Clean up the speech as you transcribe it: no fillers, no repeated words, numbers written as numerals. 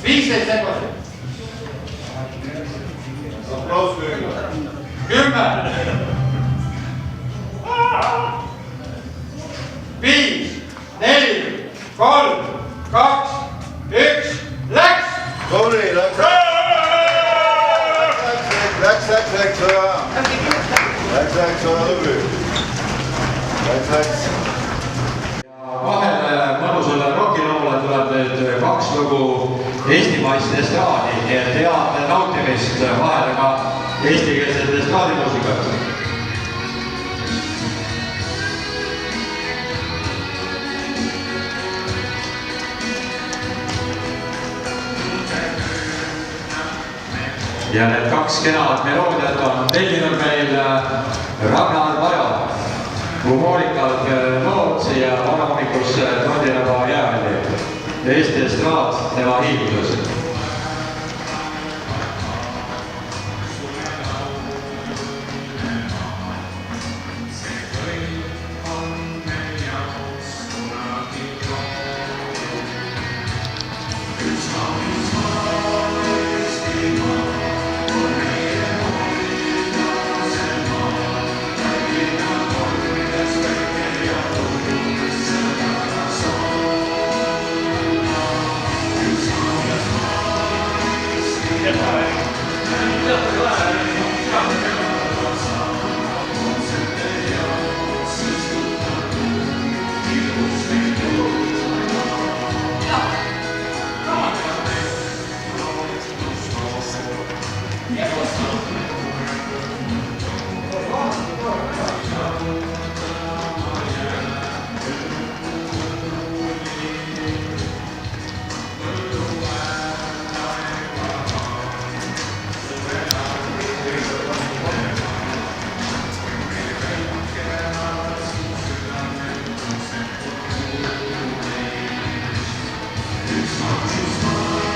15 sekundit. Aplaus kõigile. 10. 5, 4, 3, 2, 1, läks! Tubli, läks väga. Läks tubli. Läks. Vahele mõnusale rokilaule tuleb nüüd 2 lugu eestimaist estraadi, nii et head nautimist vahele ka eestikeelset estraadimuusikat. Ja need 2 kenad meloodiat on tellinud meil Ragnar Vajo, humoorikad nood siia vanahommikusse Tondiraba jääväli. Eesti estraad tema hiilduses. It's not just mine.